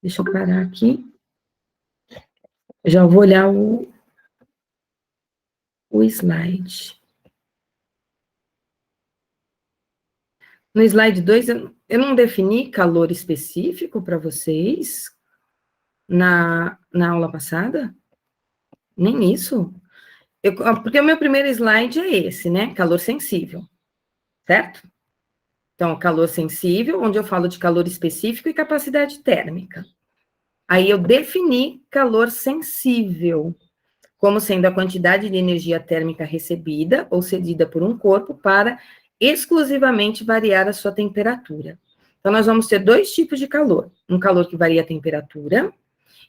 Deixa eu parar aqui. Já vou olhar o slide. No slide 2, eu não defini calor específico para vocês na aula passada? Nem isso? Porque o meu primeiro slide é esse, né? Calor sensível, certo? Então, calor sensível, onde eu falo de calor específico e capacidade térmica. Aí eu defini calor sensível como sendo a quantidade de energia térmica recebida ou cedida por um corpo para exclusivamente variar a sua temperatura. Então, nós vamos ter dois tipos de calor: um calor que varia a temperatura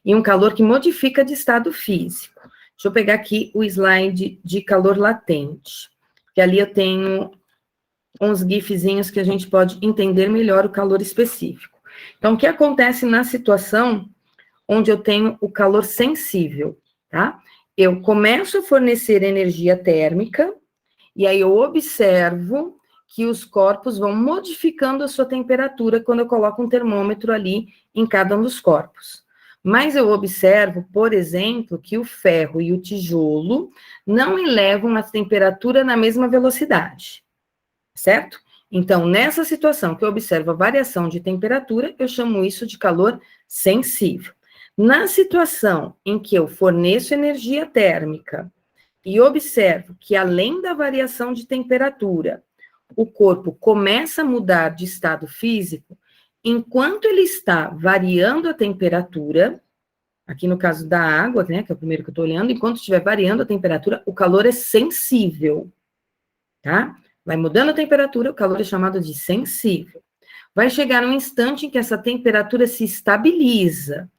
e um calor que modifica de estado físico. Deixa eu pegar aqui o slide de calor latente, que ali eu tenho uns gifzinhos que a gente pode entender melhor o calor específico. Então, o que acontece na situação onde eu tenho o calor sensível, tá? Eu começo a fornecer energia térmica, e aí eu observo que os corpos vão modificando a sua temperatura quando eu coloco um termômetro ali em cada um dos corpos. Mas eu observo, por exemplo, que o ferro e o tijolo não elevam a temperatura na mesma velocidade, certo? Então, nessa situação que eu observo a variação de temperatura, eu chamo isso de calor sensível. Na situação em que eu forneço energia térmica e observo que, além da variação de temperatura, o corpo começa a mudar de estado físico, enquanto ele está variando a temperatura, aqui no caso da água, né, que é o primeiro que eu estou olhando, enquanto estiver variando a temperatura, o calor é sensível, tá? Vai mudando a temperatura, o calor é chamado de sensível. Vai chegar um instante em que essa temperatura se estabiliza,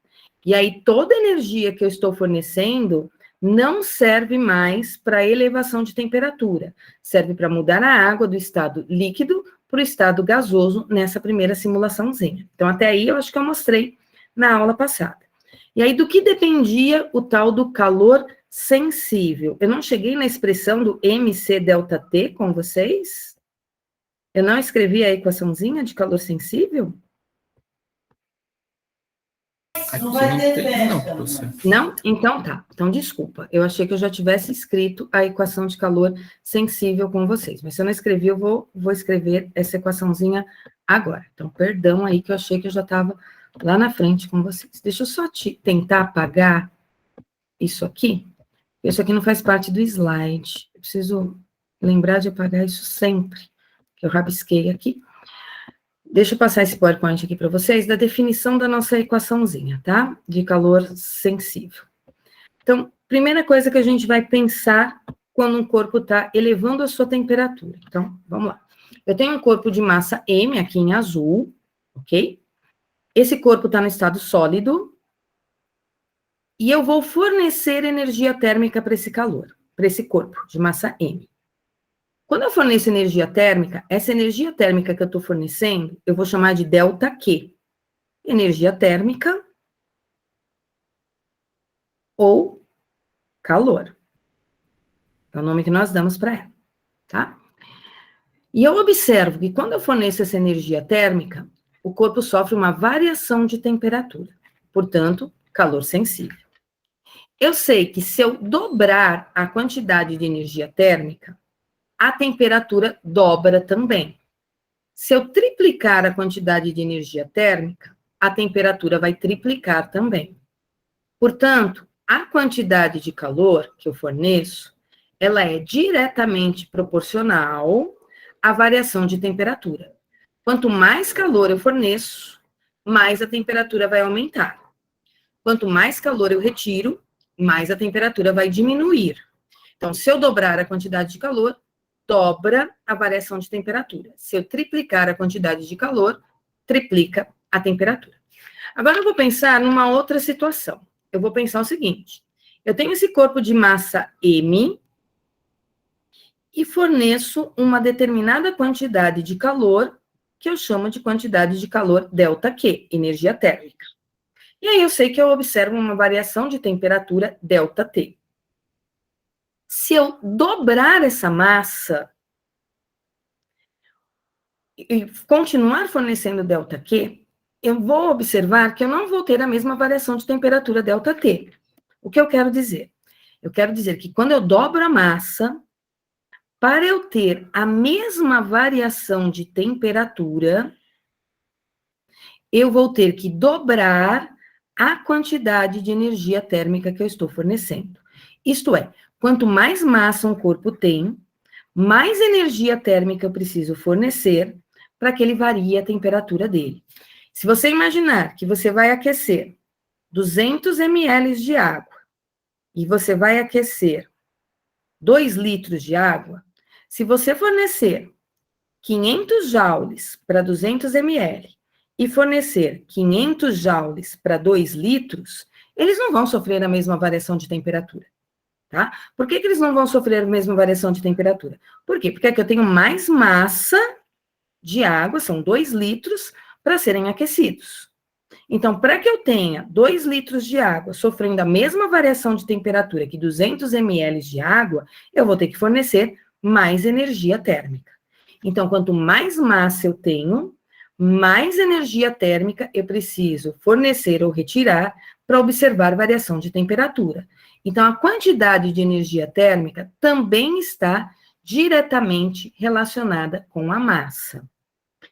e aí toda a energia que eu estou fornecendo não serve mais para elevação de temperatura, serve para mudar a água do estado líquido para o estado gasoso nessa primeira simulaçãozinha. Então, até aí eu acho que eu mostrei na aula passada. E aí, do que dependia o tal do calor sensível? Eu não cheguei na expressão do mc delta T com vocês? Eu não escrevi a equaçãozinha de calor sensível? Aqui não tem, não, professor. Não? Então tá. Então, desculpa. Eu achei que eu já tivesse escrito a equação de calor sensível com vocês. Mas se eu não escrevi, eu vou escrever essa equaçãozinha agora. Então, perdão aí que eu achei que eu já estava lá na frente com vocês. Deixa eu só tentar apagar isso aqui. Isso aqui não faz parte do slide. Eu preciso lembrar de apagar isso sempre, que eu rabisquei aqui. Deixa eu passar esse PowerPoint aqui para vocês, da definição da nossa equaçãozinha, tá? De calor sensível. Então, primeira coisa que a gente vai pensar quando um corpo está elevando a sua temperatura. Então, vamos lá. Eu tenho um corpo de massa M aqui em azul, ok? Esse corpo está no estado sólido, e eu vou fornecer energia térmica para esse calor, para esse corpo de massa M. Quando eu forneço energia térmica, essa energia térmica que eu estou fornecendo, eu vou chamar de ΔQ. Energia térmica ou calor. É o nome que nós damos para ela, tá? E eu observo que quando eu forneço essa energia térmica, o corpo sofre uma variação de temperatura, portanto, calor sensível. Eu sei que se eu dobrar a quantidade de energia térmica, a temperatura dobra também. Se eu triplicar a quantidade de energia térmica, a temperatura vai triplicar também. Portanto, a quantidade de calor que eu forneço, ela é diretamente proporcional à variação de temperatura. Quanto mais calor eu forneço, mais a temperatura vai aumentar. Quanto mais calor eu retiro, mais a temperatura vai diminuir. Então, se eu dobrar a quantidade de calor, dobra a variação de temperatura. Se eu triplicar a quantidade de calor, triplica a temperatura. Agora eu vou pensar numa outra situação. Eu vou pensar o seguinte: eu tenho esse corpo de massa M e forneço uma determinada quantidade de calor, que eu chamo de quantidade de calor ΔQ, energia térmica. E aí eu sei que eu observo uma variação de temperatura ΔT. Se eu dobrar essa massa e continuar fornecendo ΔQ, eu vou observar que eu não vou ter a mesma variação de temperatura ΔT. O que eu quero dizer? Eu quero dizer que quando eu dobro a massa, para eu ter a mesma variação de temperatura, eu vou ter que dobrar a quantidade de energia térmica que eu estou fornecendo. Isto é, quanto mais massa um corpo tem, mais energia térmica eu preciso fornecer para que ele varie a temperatura dele. Se você imaginar que você vai aquecer 200 ml de água e você vai aquecer 2 litros de água, se você fornecer 500 joules para 200 ml e fornecer 500 joules para 2 litros, eles não vão sofrer a mesma variação de temperatura, tá? Por que eles não vão sofrer a mesma variação de temperatura? Por quê? Porque aqui eu tenho mais massa de água, são 2 litros, para serem aquecidos. Então, para que eu tenha 2 litros de água sofrendo a mesma variação de temperatura que 200 ml de água, eu vou ter que fornecer mais energia térmica. Então, quanto mais massa eu tenho, mais energia térmica eu preciso fornecer ou retirar para observar variação de temperatura. Então, a quantidade de energia térmica também está diretamente relacionada com a massa.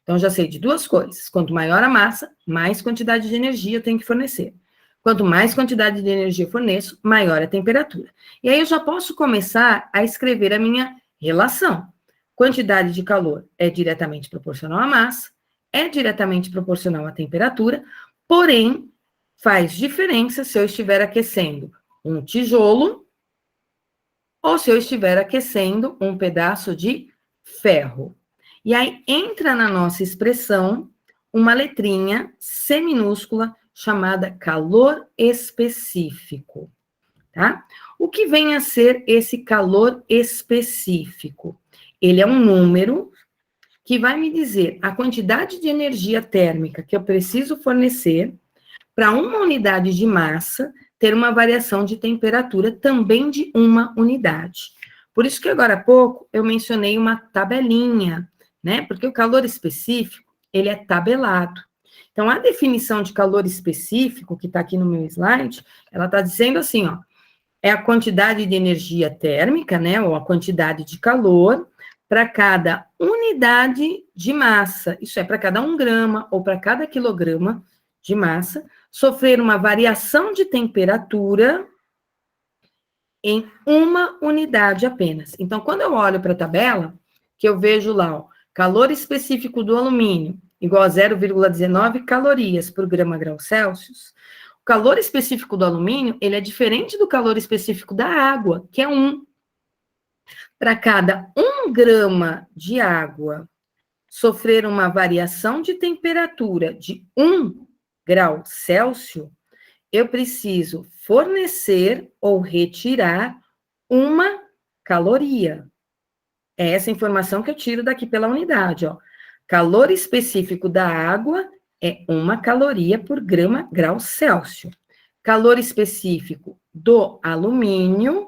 Então, já sei de 2 coisas. Quanto maior a massa, mais quantidade de energia eu tenho que fornecer. Quanto mais quantidade de energia eu forneço, maior a temperatura. E aí eu já posso começar a escrever a minha relação. Quantidade de calor é diretamente proporcional à massa, é diretamente proporcional à temperatura, porém, faz diferença se eu estiver aquecendo um tijolo ou se eu estiver aquecendo um pedaço de ferro. E aí entra na nossa expressão uma letrinha C minúscula chamada calor específico, tá? O que vem a ser esse calor específico? Ele é um número que vai me dizer a quantidade de energia térmica que eu preciso fornecer para uma unidade de massa ter uma variação de temperatura também de uma unidade. Por isso que agora há pouco eu mencionei uma tabelinha, né? Porque o calor específico, ele é tabelado. Então, a definição de calor específico, que está aqui no meu slide, ela está dizendo assim, ó, é a quantidade de energia térmica, né, ou a quantidade de calor para cada unidade de massa, isso é, para cada 1 grama ou para cada quilograma de massa, sofrer uma variação de temperatura em uma unidade apenas. Então, quando eu olho para a tabela, que eu vejo lá, ó, calor específico do alumínio igual a 0,19 calorias por grama grau Celsius, o calor específico do alumínio, ele é diferente do calor específico da água, que é 1. Para cada 1 grama de água sofrer uma variação de temperatura de 1 grau Celsius, eu preciso fornecer ou retirar 1 caloria. É essa informação que eu tiro daqui pela unidade, ó. Calor específico da água é 1 caloria por grama grau Celsius. Calor específico do alumínio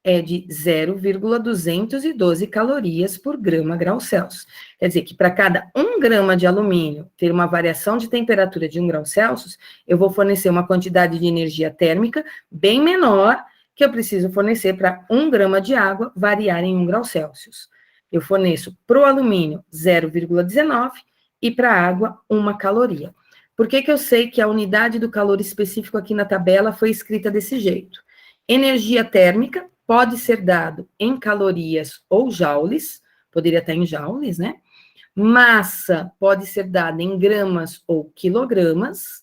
é de 0,212 calorias por grama grau Celsius. Quer dizer que para cada 1 grama de alumínio ter uma variação de temperatura de 1 grau Celsius, eu vou fornecer uma quantidade de energia térmica bem menor que eu preciso fornecer para 1 grama de água variar em 1 grau Celsius. Eu forneço para o alumínio 0,19 e para a água 1 caloria. Por que eu sei que a unidade do calor específico aqui na tabela foi escrita desse jeito? Energia térmica pode ser dado em calorias ou joules, poderia estar em joules, né? Massa pode ser dada em gramas ou quilogramas.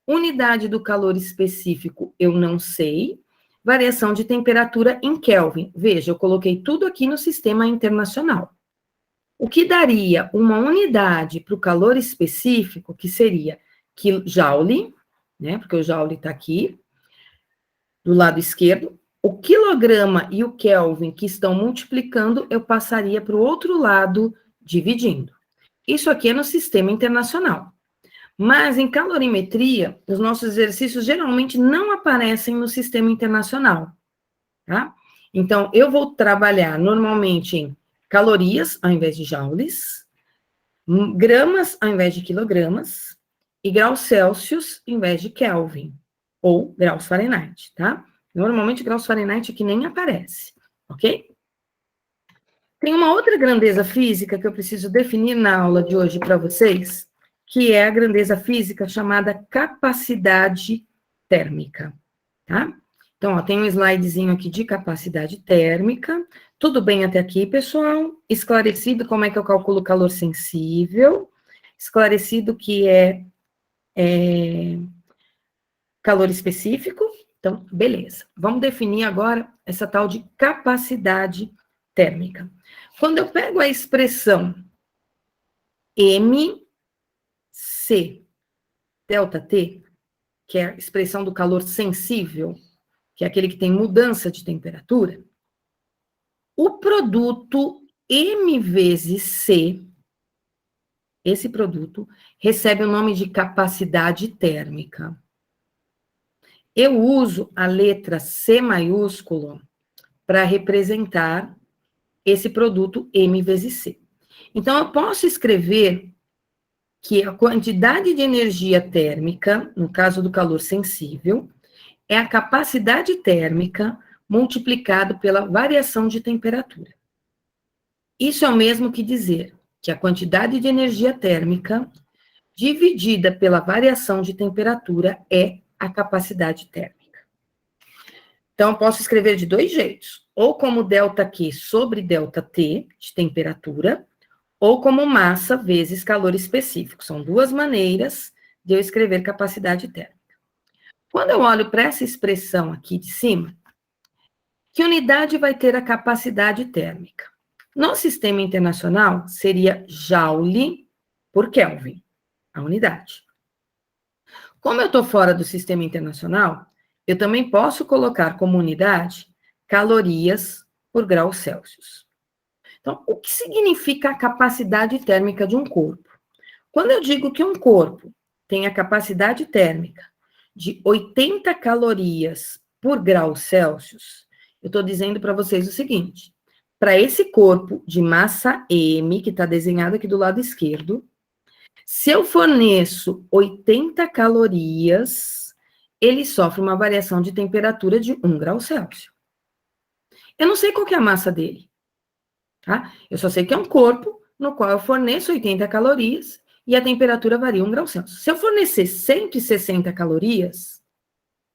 Unidade do calor específico eu não sei. Variação de temperatura em Kelvin. Veja, eu coloquei tudo aqui no sistema internacional. O que daria uma unidade para o calor específico, que seria joule, né? Porque o joule está aqui, do lado esquerdo. O quilograma e o Kelvin, que estão multiplicando, eu passaria para o outro lado, dividindo. Isso aqui é no sistema internacional. Mas em calorimetria, os nossos exercícios geralmente não aparecem no sistema internacional, tá? Então, eu vou trabalhar normalmente em calorias ao invés de joules, gramas ao invés de quilogramas, e graus Celsius em vez de Kelvin, ou graus Fahrenheit, tá? Normalmente, graus Fahrenheit aqui nem aparece, ok? Tem uma outra grandeza física que eu preciso definir na aula de hoje para vocês, que é a grandeza física chamada capacidade térmica, tá? Então, ó, tem um slidezinho aqui de capacidade térmica. Tudo bem até aqui, pessoal? Esclarecido como é que eu calculo calor sensível. Esclarecido que é calor específico. Então, beleza. Vamos definir agora essa tal de capacidade térmica. Quando eu pego a expressão MC ΔT, que é a expressão do calor sensível, que é aquele que tem mudança de temperatura, o produto M vezes C, esse produto, recebe o nome de capacidade térmica. Eu uso a letra C maiúsculo para representar esse produto M vezes C. Então, eu posso escrever que a quantidade de energia térmica, no caso do calor sensível, é a capacidade térmica multiplicado pela variação de temperatura. Isso é o mesmo que dizer que a quantidade de energia térmica dividida pela variação de temperatura é a capacidade térmica. Então, eu posso escrever de dois jeitos, ou como ΔQ sobre ΔT, de temperatura, ou como massa vezes calor específico. São duas maneiras de eu escrever capacidade térmica. Quando eu olho para essa expressão aqui de cima, que unidade vai ter a capacidade térmica? No sistema internacional, seria Joule por Kelvin, a unidade. Como eu estou fora do sistema internacional, eu também posso colocar como unidade calorias por graus Celsius. Então, o que significa a capacidade térmica de um corpo? Quando eu digo que um corpo tem a capacidade térmica de 80 calorias por grau Celsius, eu estou dizendo para vocês o seguinte: para esse corpo de massa M, que está desenhado aqui do lado esquerdo, se eu forneço 80 calorias, ele sofre uma variação de temperatura de 1 grau Celsius. Eu não sei qual que é a massa dele, tá? Eu só sei que é um corpo no qual eu forneço 80 calorias e a temperatura varia 1 grau Celsius. Se eu fornecer 160 calorias,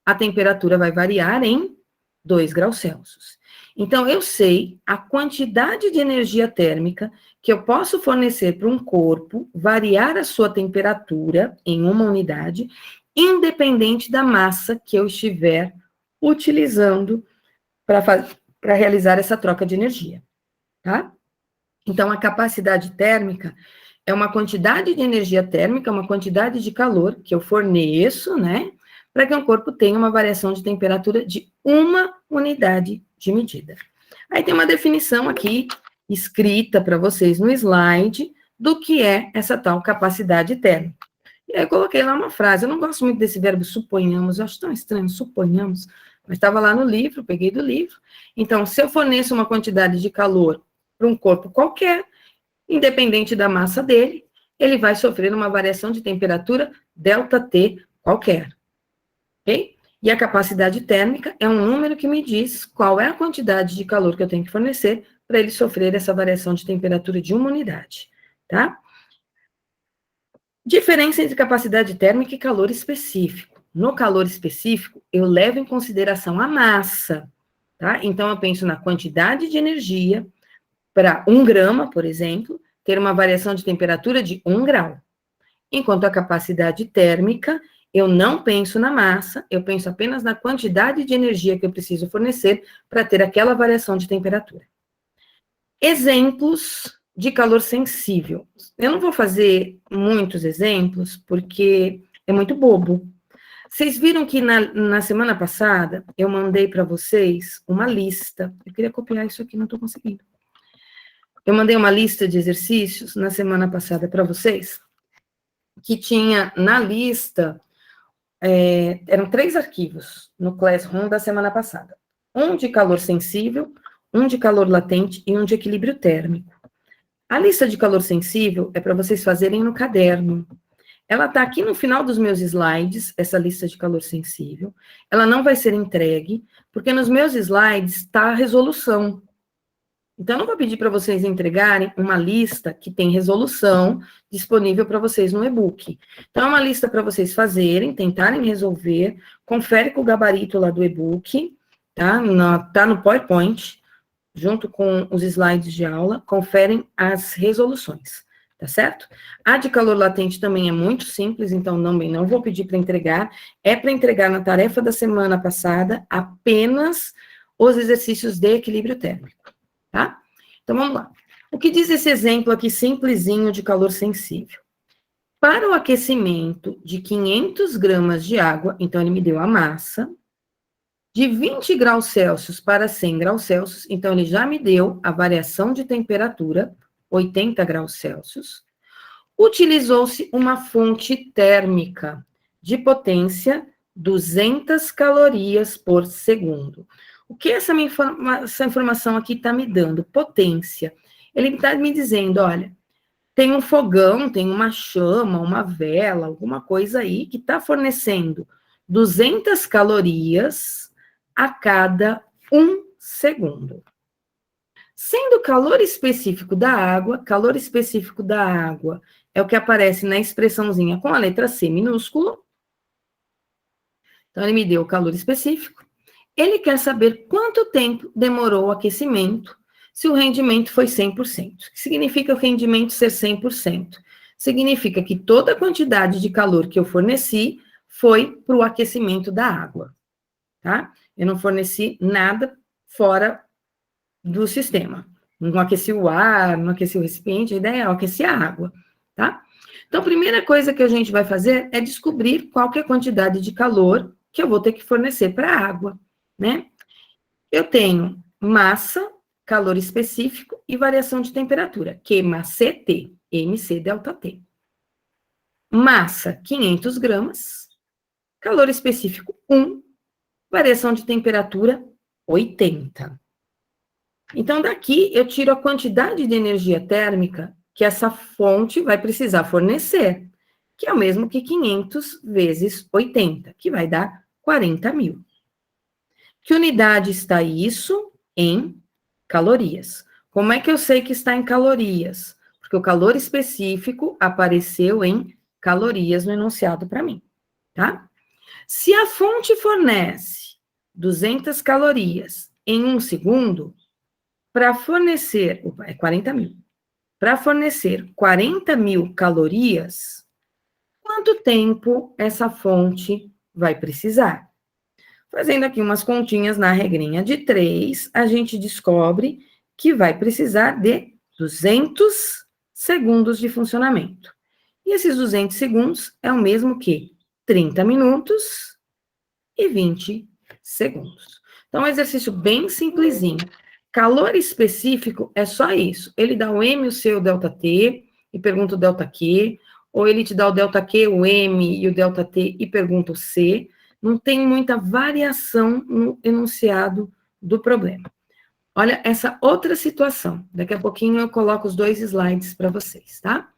a temperatura vai variar em 2 graus Celsius. Então, eu sei a quantidade de energia térmica que eu posso fornecer para um corpo variar a sua temperatura em uma unidade, independente da massa que eu estiver utilizando para realizar essa troca de energia, tá? Então, a capacidade térmica é uma quantidade de energia térmica, uma quantidade de calor que eu forneço, né, para que um corpo tenha uma variação de temperatura de uma unidade de medida. Aí tem uma definição aqui, escrita para vocês no slide, do que é essa tal capacidade térmica. E aí eu coloquei lá uma frase, eu não gosto muito desse verbo suponhamos, eu acho tão estranho, suponhamos, mas estava lá no livro, peguei do livro. Então, se eu forneço uma quantidade de calor para um corpo qualquer, independente da massa dele, ele vai sofrer uma variação de temperatura ΔT qualquer. Ok? E a capacidade térmica é um número que me diz qual é a quantidade de calor que eu tenho que fornecer para ele sofrer essa variação de temperatura de uma unidade, tá? Diferença entre capacidade térmica e calor específico. No calor específico, eu levo em consideração a massa, tá? Então, eu penso na quantidade de energia para 1 grama, por exemplo, ter uma variação de temperatura de 1 grau. Enquanto a capacidade térmica, eu não penso na massa, eu penso apenas na quantidade de energia que eu preciso fornecer para ter aquela variação de temperatura. Exemplos de calor sensível. Eu não vou fazer muitos exemplos, porque é muito bobo. Vocês viram que na semana passada, eu mandei para vocês uma lista. Eu queria copiar isso aqui, não estou conseguindo. Eu mandei uma lista de exercícios na semana passada para vocês, que tinha na lista, eram 3 arquivos no Classroom da semana passada. Um de calor sensível, um de calor latente e um de equilíbrio térmico. A lista de calor sensível é para vocês fazerem no caderno. ela está aqui no final dos meus slides, essa lista de calor sensível. Ela não vai ser entregue, porque nos meus slides está a resolução. Então, eu não vou pedir para vocês entregarem uma lista que tem resolução disponível para vocês no e-book. Então, é uma lista para vocês fazerem, tentarem resolver, confere com o gabarito lá do e-book, tá? Tá no PowerPoint, junto com os slides de aula, conferem as resoluções, tá certo? A de calor latente também é muito simples, então não vou pedir para entregar, é para entregar na tarefa da semana passada apenas os exercícios de equilíbrio térmico. Tá? Então, vamos lá. O que diz esse exemplo aqui simplesinho de calor sensível? Para o aquecimento de 500 gramas de água, então ele me deu a massa, de 20 graus Celsius para 100 graus Celsius, então ele já me deu a variação de temperatura, 80 graus Celsius. Utilizou-se uma fonte térmica de potência 200 calorias por segundo. O que essa informação aqui está me dando? Potência. Ele está me dizendo, olha, tem um fogão, tem uma chama, uma vela, alguma coisa aí que está fornecendo 200 calorias a cada 1 segundo. Sendo calor específico da água é o que aparece na expressãozinha com a letra C minúsculo. Então, ele me deu o calor específico. Ele quer saber quanto tempo demorou o aquecimento, se o rendimento foi 100%. O que significa o rendimento ser 100%? Significa que toda a quantidade de calor que eu forneci foi para o aquecimento da água, tá? Eu não forneci nada fora do sistema. Não aqueci o ar, não aqueci o recipiente, a ideia é aquecer a água, tá? Então, a primeira coisa que a gente vai fazer é descobrir qual que é a quantidade de calor que eu vou ter que fornecer para a água, né? Eu tenho massa, calor específico e variação de temperatura, QMACT, MC delta T. Massa, 500 gramas, calor específico, 1, variação de temperatura, 80. Então, daqui eu tiro a quantidade de energia térmica que essa fonte vai precisar fornecer, que é o mesmo que 500 vezes 80, que vai dar 40.000. Que unidade está isso? Em calorias. Como é que eu sei que está em calorias? Porque o calor específico apareceu em calorias no enunciado para mim, tá? Se a fonte fornece 200 calorias em 1 segundo, para fornecer, 40.000, para fornecer 40.000 calorias, quanto tempo essa fonte vai precisar? Fazendo aqui umas continhas na regrinha de 3, a gente descobre que vai precisar de 200 segundos de funcionamento. E esses 200 segundos é o mesmo que 30 minutos e 20 segundos. Então, é um exercício bem simplesinho. Calor específico é só isso. Ele dá o M, o C, o delta T, e pergunta o delta Q, ou ele te dá o delta Q, o M e o delta T, e pergunta o C. Não tem muita variação no enunciado do problema. Olha essa outra situação. Daqui a pouquinho eu coloco os 2 slides para vocês, tá?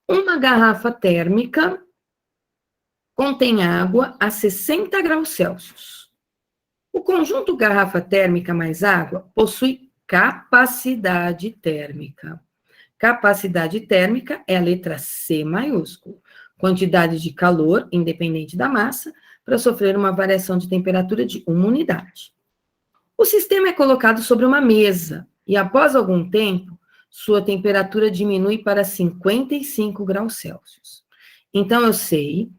Uma garrafa térmica contém água a 60 graus Celsius. O conjunto garrafa térmica mais água possui capacidade térmica. Capacidade térmica é a letra C maiúsculo. Quantidade de calor, independente da massa, para sofrer uma variação de temperatura de 1 unidade. O sistema é colocado sobre uma mesa e, após algum tempo, sua temperatura diminui para 55 graus Celsius. Então, eu sei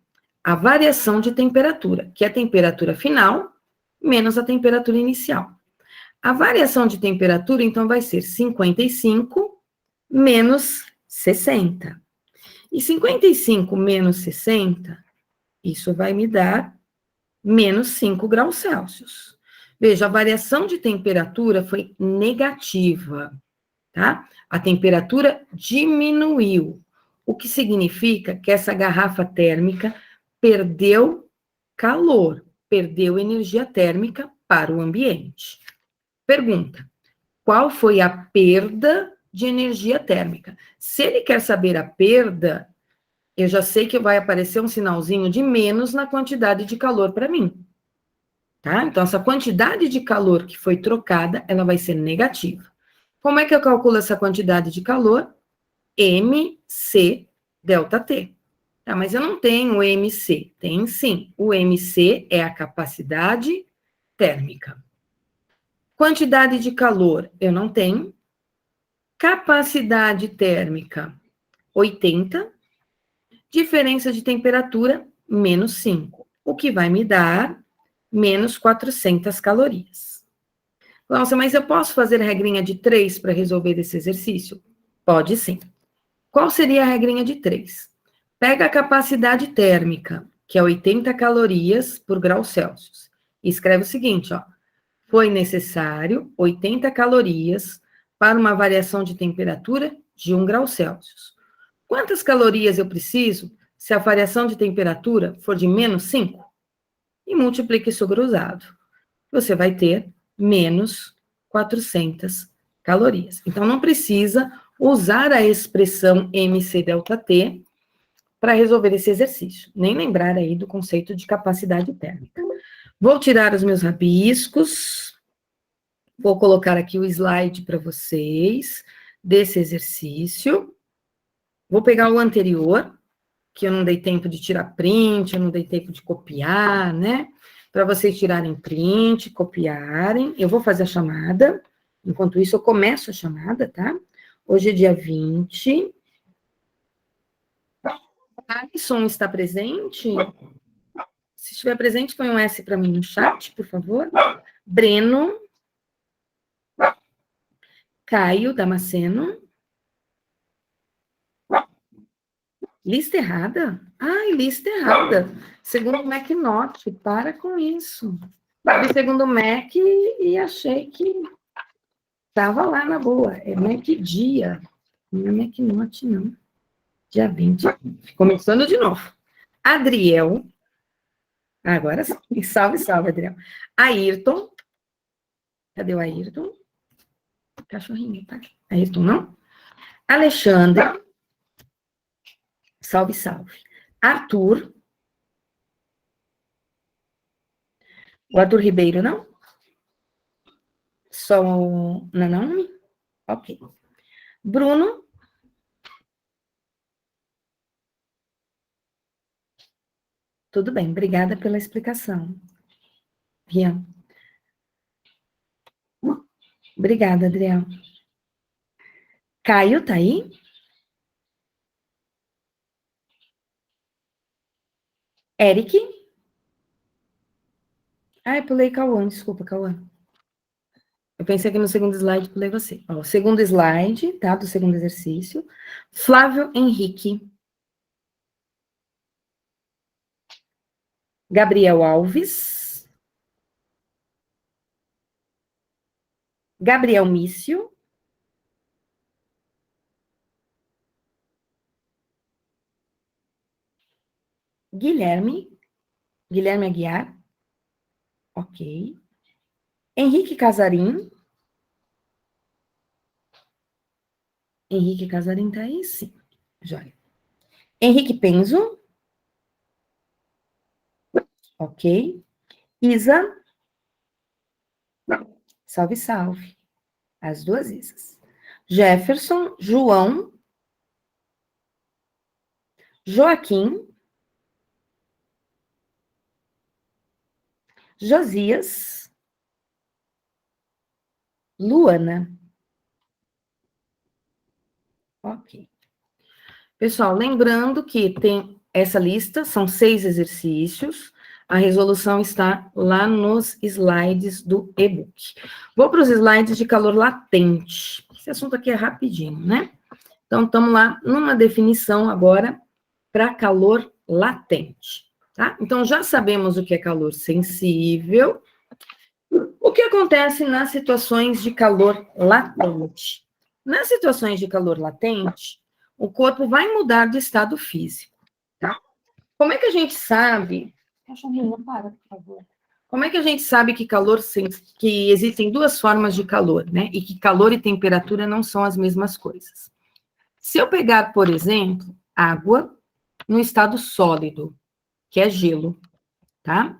a variação de temperatura, que é a temperatura final menos a temperatura inicial. A variação de temperatura, então, vai ser 55 menos 60. E 55 menos 60, isso vai me dar menos 5 graus Celsius. Veja, a variação de temperatura foi negativa, tá? A temperatura diminuiu, o que significa que essa garrafa térmica perdeu calor, perdeu energia térmica para o ambiente. Pergunta: qual foi a perda de energia térmica? Se ele quer saber a perda, eu já sei que vai aparecer um sinalzinho de menos na quantidade de calor para mim. Tá? Então, essa quantidade de calor que foi trocada, ela vai ser negativa. Como é que eu calculo essa quantidade de calor? MC delta T. Tá, mas eu não tenho o MC. Tem sim. O MC é a capacidade térmica. Quantidade de calor, eu não tenho. Capacidade térmica, 80. Diferença de temperatura, menos 5. O que vai me dar menos 400 calorias. Nossa, mas eu posso fazer regrinha de 3 para resolver esse exercício? Pode sim. Qual seria a regrinha de 3? Pega a capacidade térmica, que é 80 calorias por grau Celsius. E escreve o seguinte, ó. Foi necessário 80 calorias para uma variação de temperatura de 1 grau Celsius. Quantas calorias eu preciso se a variação de temperatura for de menos 5? E multiplique isso cruzado. Você vai ter menos 400 calorias. Então, não precisa usar a expressão MC delta T para resolver esse exercício. Nem lembrar aí do conceito de capacidade térmica. Vou tirar os meus rabiscos. Vou colocar aqui o slide para vocês desse exercício. Vou pegar o anterior, que eu não dei tempo de tirar print, eu não dei tempo de copiar, né? Para vocês tirarem print, copiarem. Eu vou fazer a chamada. Enquanto isso, eu começo a chamada, tá? Hoje é dia 20. Alisson está presente? Se estiver presente, põe um S para mim no chat, por favor. Breno. Caio Damasceno. Lista errada? Ai, lista errada. Segundo o MacNote, para com isso. Eu segundo o Mac e achei que estava lá na boa. É Mac dia. Não é MacNote, não. Dia 20. Começando de novo. Adriel. Agora sim. Salve, salve, Adriel. Ayrton. Cadê o Ayrton? Cachorrinho, tá? Ayrton, não? Alexandre. Salve, salve. Arthur. O Arthur Ribeiro, não? Só o Nanami? Ok. Bruno. Tudo bem, obrigada pela explicação. Rian. Obrigada, Adriel. Caio, tá aí? Eric? Ai, pulei Cauã, desculpa, Cauã. Eu pensei que no segundo slide pulei você. Ó, segundo slide, tá? Do segundo exercício. Flávio Henrique. Gabriel Alves. Gabriel Mício. Guilherme. Guilherme Aguiar. Ok. Henrique Casarim. Henrique Casarim tá aí? Sim. Joia. Henrique Penzo. Ok. Isa. Salve, salve. As duas Isas. Jefferson, João. Joaquim. Josias. Luana. Ok. Pessoal, lembrando que tem essa lista, são 6 exercícios. A resolução está lá nos slides do e-book. Vou para os slides de calor latente. Esse assunto aqui é rapidinho, né? Então, estamos lá numa definição agora para calor latente, tá? Então, já sabemos o que é calor sensível. O que acontece nas situações de calor latente? Nas situações de calor latente, o corpo vai mudar de estado físico, tá? Como é que a gente sabe... Cachorrinho, para, por favor. Como é que a gente sabe que que existem 2 formas de calor, né? E que calor e temperatura não são as mesmas coisas. Se eu pegar, por exemplo, água no estado sólido, que é gelo, tá?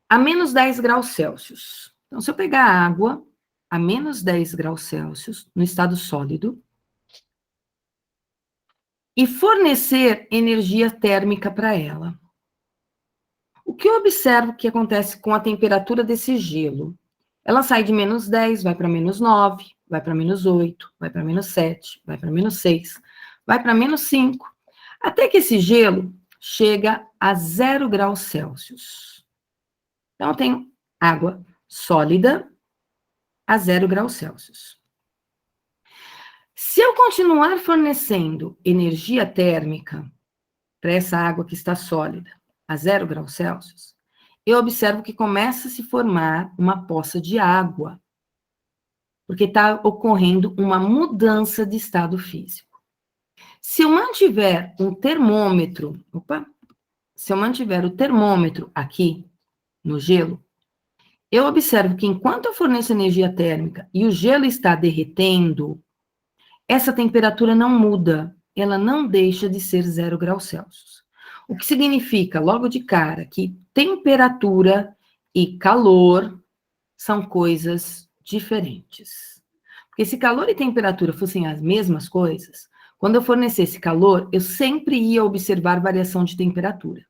A menos 10 graus Celsius. Então, se eu pegar a água a menos 10 graus Celsius, no estado sólido, e fornecer energia térmica para ela. O que eu observo que acontece com a temperatura desse gelo? Ela sai de menos 10, vai para menos 9, vai para menos 8, vai para menos 7, vai para menos 6, vai para menos 5, até que esse gelo chega a 0 graus Celsius. Então, eu tenho água sólida a 0 graus Celsius. Se eu continuar fornecendo energia térmica para essa água que está sólida a 0 graus Celsius, eu observo que começa a se formar uma poça de água, porque está ocorrendo uma mudança de estado físico. Se eu mantiver um termômetro, se eu mantiver o termômetro aqui no gelo, eu observo que enquanto eu forneço energia térmica e o gelo está derretendo, essa temperatura não muda, ela não deixa de ser 0 graus Celsius. O que significa, logo de cara, que temperatura e calor são coisas diferentes. Porque se calor e temperatura fossem as mesmas coisas, quando eu fornecesse calor, eu sempre ia observar variação de temperatura.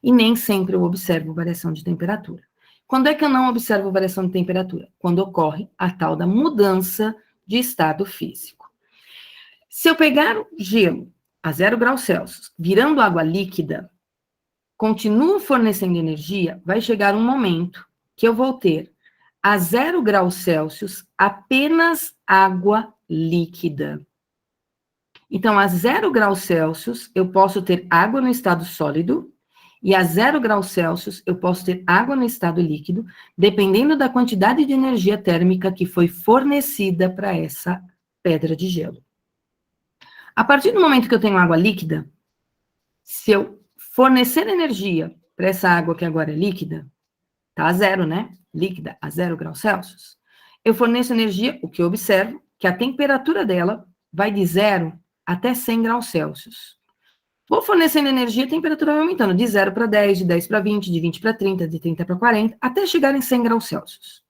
E nem sempre eu observo variação de temperatura. Quando é que eu não observo variação de temperatura? Quando ocorre a tal da mudança de estado físico. Se eu pegar o gelo a 0 graus Celsius, virando água líquida, continuo fornecendo energia, vai chegar um momento que eu vou ter a 0 graus Celsius apenas água líquida. Então, a 0 graus Celsius, eu posso ter água no estado sólido, e a 0 graus Celsius, eu posso ter água no estado líquido, dependendo da quantidade de energia térmica que foi fornecida para essa pedra de gelo. A partir do momento que eu tenho água líquida, se eu fornecer energia para essa água que agora é líquida, tá a 0, né? Líquida a 0 graus Celsius, eu forneço energia, o que eu observo, que a temperatura dela vai de 0 até 100 graus Celsius. Vou fornecendo energia, a temperatura vai aumentando de 0 para 10, de 10 para 20, de 20 para 30, de 30 para 40, até chegar em 100 graus Celsius.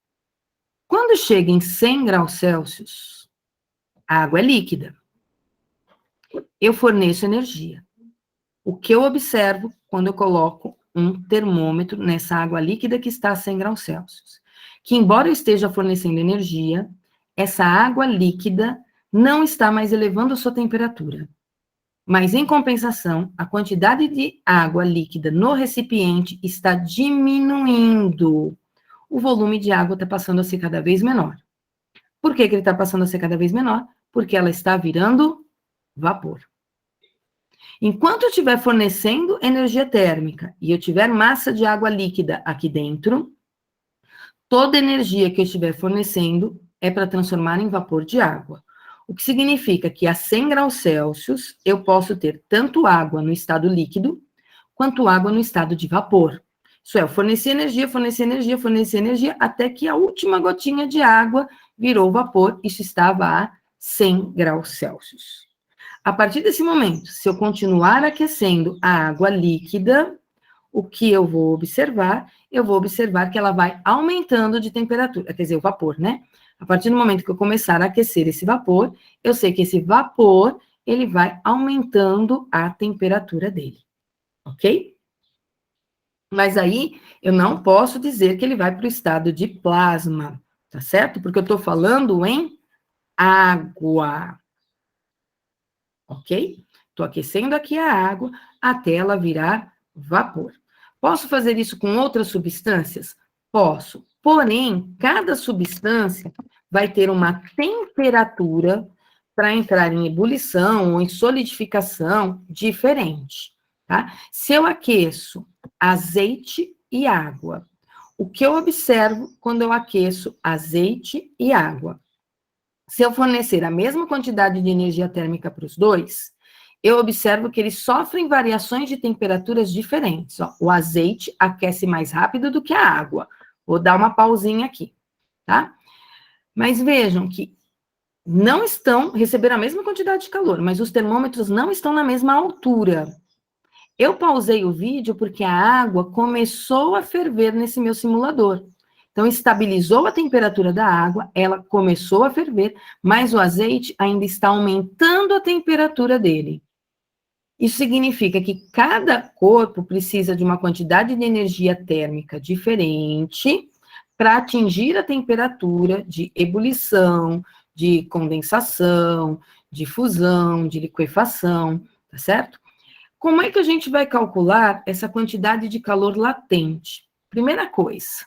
Quando chega em 100 graus Celsius, a água é líquida. Eu forneço energia. O que eu observo quando eu coloco um termômetro nessa água líquida que está a 100 graus Celsius? Que, embora eu esteja fornecendo energia, essa água líquida não está mais elevando a sua temperatura. Mas, em compensação, a quantidade de água líquida no recipiente está diminuindo. O volume de água está passando a ser cada vez menor. Por que ele está passando a ser cada vez menor? Porque ela está virando vapor. Enquanto eu estiver fornecendo energia térmica e eu tiver massa de água líquida aqui dentro, toda energia que eu estiver fornecendo é para transformar em vapor de água. O que significa que a 100 graus Celsius eu posso ter tanto água no estado líquido, quanto água no estado de vapor. Isso é, eu forneci energia, até que a última gotinha de água virou vapor, isso estava a 100 graus Celsius. A partir desse momento, se eu continuar aquecendo a água líquida, o que eu vou observar? Eu vou observar que ela vai aumentando de temperatura, quer dizer, o vapor, né? A partir do momento que eu começar a aquecer esse vapor, eu sei que esse vapor, ele vai aumentando a temperatura dele, ok? Mas aí, eu não posso dizer que ele vai para o estado de plasma, tá certo? Porque eu estou falando em água, ok? Estou aquecendo aqui a água até ela virar vapor. Posso fazer isso com outras substâncias? Posso. Porém, cada substância vai ter uma temperatura para entrar em ebulição ou em solidificação diferente, tá? Se eu aqueço azeite e água, o que eu observo quando eu aqueço azeite e água? Se eu fornecer a mesma quantidade de energia térmica para os dois, eu observo que eles sofrem variações de temperaturas diferentes. Ó, o azeite aquece mais rápido do que a água. Vou dar uma pausinha aqui, tá? Mas vejam que não receberam a mesma quantidade de calor, mas os termômetros não estão na mesma altura. Eu pausei o vídeo porque a água começou a ferver nesse meu simulador. Então, estabilizou a temperatura da água, ela começou a ferver, mas o azeite ainda está aumentando a temperatura dele. Isso significa que cada corpo precisa de uma quantidade de energia térmica diferente para atingir a temperatura de ebulição, de condensação, de fusão, de liquefação, tá certo? Como é que a gente vai calcular essa quantidade de calor latente? Primeira coisa,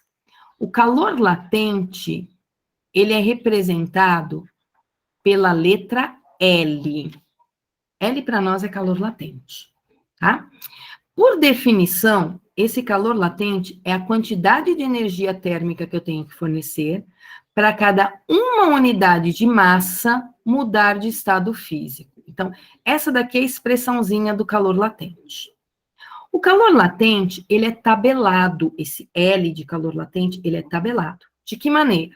o calor latente, ele é representado pela letra L. L para nós é calor latente, tá? Por definição, esse calor latente é a quantidade de energia térmica que eu tenho que fornecer para cada uma unidade de massa mudar de estado físico. Então, essa daqui é a expressãozinha do calor latente. O calor latente, ele é tabelado, esse L de calor latente, ele é tabelado. De que maneira?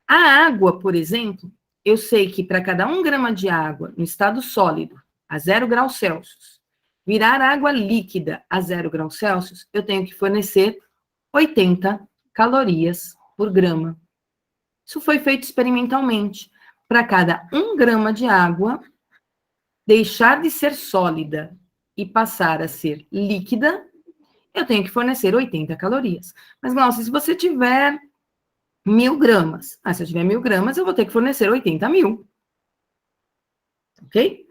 A água, por exemplo, eu sei que para cada 1 grama de água no estado sólido, a 0 graus Celsius, virar água líquida a 0 graus Celsius, eu tenho que fornecer 80 calorias por grama. Isso foi feito experimentalmente. Para cada 1 grama de água deixar de ser sólida e passar a ser líquida, eu tenho que fornecer 80 calorias. Mas, Glaucia, se você tiver 1.000 gramas, se eu tiver 1.000 gramas, eu vou ter que fornecer 80.000. Ok?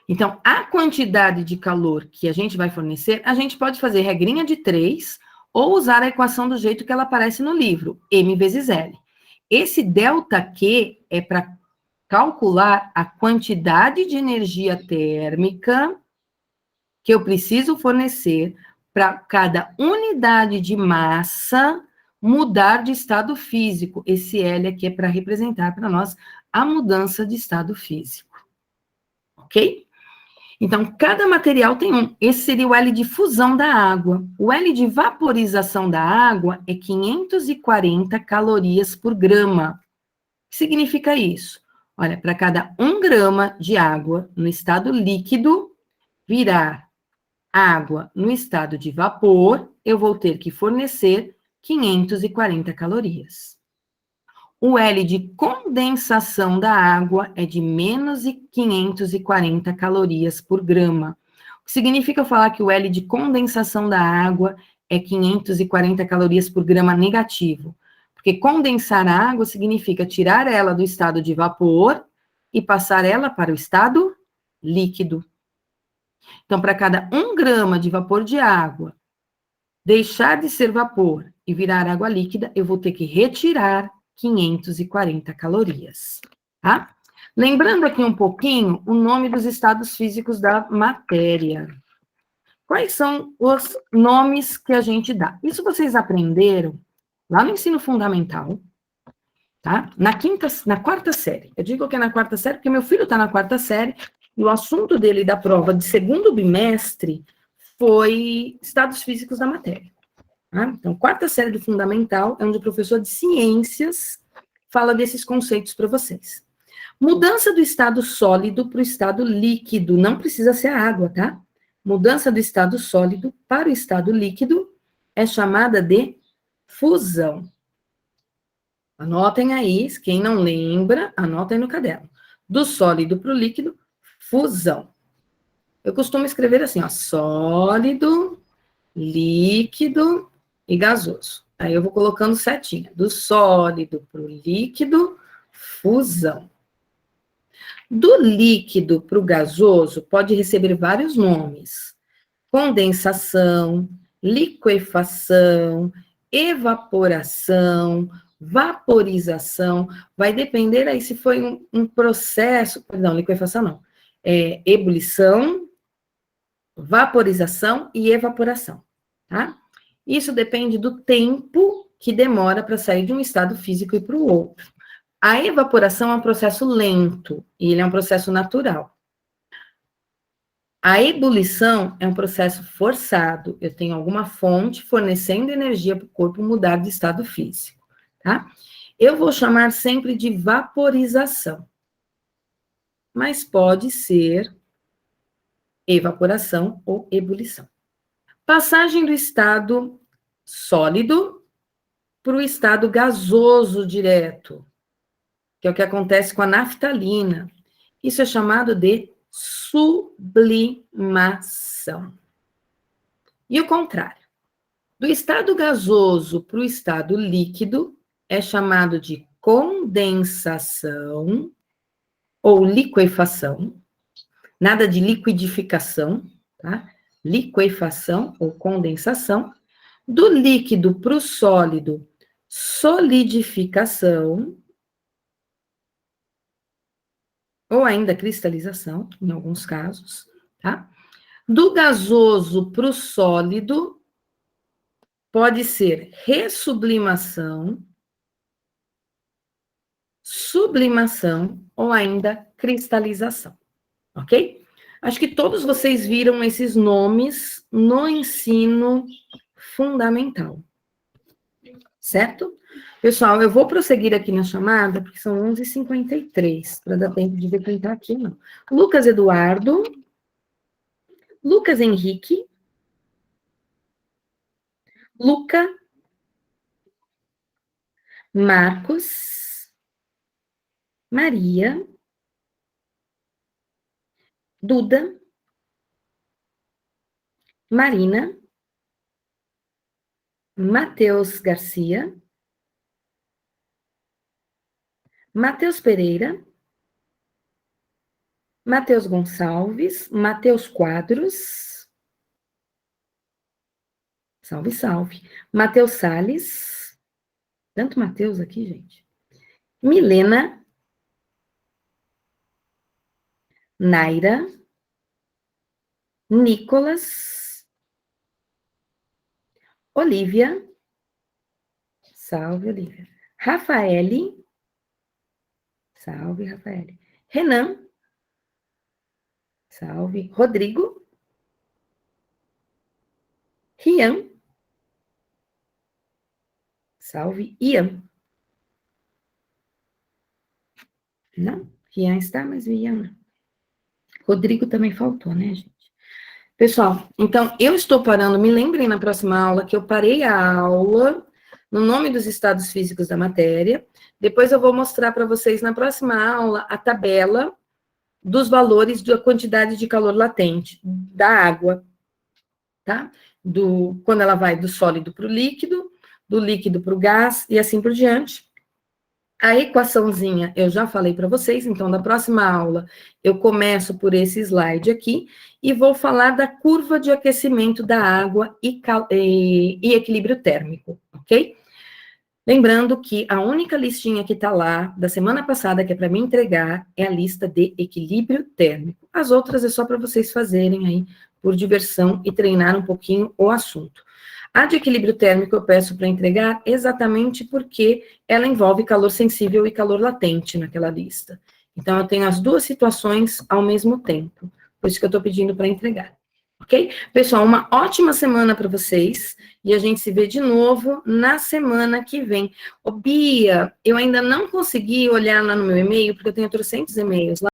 Então, a quantidade de calor que a gente vai fornecer, a gente pode fazer regrinha de 3 ou usar a equação do jeito que ela aparece no livro, M vezes L. Esse ΔQ é para calcular a quantidade de energia térmica que eu preciso fornecer para cada unidade de massa mudar de estado físico. Esse L aqui é para representar para nós a mudança de estado físico. Ok? Então, cada material tem um. Esse seria o L de fusão da água. O L de vaporização da água é 540 calorias por grama. O que significa isso? Olha, para cada 1 grama de água no estado líquido virar água no estado de vapor, eu vou ter que fornecer 540 calorias. O L de condensação da água é de menos 540 calorias por grama. O que significa falar que o L de condensação da água é 540 calorias por grama negativo. Porque condensar a água significa tirar ela do estado de vapor e passar ela para o estado líquido. Então, para cada 1 grama de vapor de água deixar de ser vapor e virar água líquida, eu vou ter que retirar 540 calorias, tá? Lembrando aqui um pouquinho o nome dos estados físicos da matéria. Quais são os nomes que a gente dá? Isso vocês aprenderam lá no ensino fundamental, tá? Na quarta série. Eu digo que é na quarta série porque meu filho está na quarta série e o assunto dele da prova de segundo bimestre foi estados físicos da matéria. Tá? Então, quarta série do fundamental é onde o professor de ciências fala desses conceitos para vocês. Mudança do estado sólido para o estado líquido, não precisa ser a água, tá? Mudança do estado sólido para o estado líquido é chamada de fusão. Anotem aí, quem não lembra, anotem no caderno. Do sólido para o líquido, fusão. Eu costumo escrever assim, ó, sólido, líquido e gasoso. Aí eu vou colocando setinha. Do sólido para o líquido, fusão. Do líquido para o gasoso, pode receber vários nomes. Condensação, liquefação, evaporação, vaporização. Vai depender aí se foi um processo... Perdão, liquefação não. Ebulição, vaporização e evaporação, tá? Isso depende do tempo que demora para sair de um estado físico e para o outro. A evaporação é um processo lento, e ele é um processo natural. A ebulição é um processo forçado. Eu tenho alguma fonte fornecendo energia para o corpo mudar de estado físico, tá? Eu vou chamar sempre de vaporização. Mas pode ser evaporação ou ebulição. Passagem do estado sólido para o estado gasoso direto, que é o que acontece com a naftalina. Isso é chamado de sublimação. E o contrário. Do estado gasoso para o estado líquido é chamado de condensação ou liquefação. Nada de liquidificação, tá? Liquefação ou condensação. Do líquido para o sólido, solidificação, ou ainda cristalização, em alguns casos, tá? Do gasoso para o sólido, pode ser ressublimação, sublimação ou ainda cristalização, ok? Acho que todos vocês viram esses nomes no ensino fundamental, certo? Pessoal, eu vou prosseguir aqui na chamada, porque são 11h53, para dar tempo de ver quem está aqui, não. Lucas Eduardo, Lucas Henrique, Luca, Marcos, Maria, Duda, Marina, Matheus Garcia, Matheus Pereira, Matheus Gonçalves, Matheus Quadros, salve, salve, Matheus Salles, tanto Matheus aqui, gente, Milena, Naira, Nicolas, Olivia, salve, Olivia, Rafaele, salve, Rafaele, Renan, salve, Rodrigo, Rian, salve, Ian. Não, Rian está, mas o Ian não. Rodrigo também faltou, né, gente? Pessoal, então, eu estou parando, me lembrem na próxima aula que eu parei a aula no nome dos estados físicos da matéria. Depois eu vou mostrar para vocês na próxima aula a tabela dos valores da quantidade de calor latente da água, tá? Quando ela vai do sólido para o líquido, do líquido para o gás e assim por diante. A equaçãozinha eu já falei para vocês, então na próxima aula eu começo por esse slide aqui e vou falar da curva de aquecimento da água e equilíbrio térmico, ok? Lembrando que a única listinha que está lá, da semana passada, que é para me entregar, é a lista de equilíbrio térmico. As outras é só para vocês fazerem aí por diversão e treinar um pouquinho o assunto. A de equilíbrio térmico eu peço para entregar exatamente porque ela envolve calor sensível e calor latente naquela lista. Então, eu tenho as duas situações ao mesmo tempo. Por isso que eu estou pedindo para entregar. Ok? Pessoal, uma ótima semana para vocês. E a gente se vê de novo na semana que vem. Ô, Bia, eu ainda não consegui olhar lá no meu e-mail, porque eu tenho 300 e-mails lá.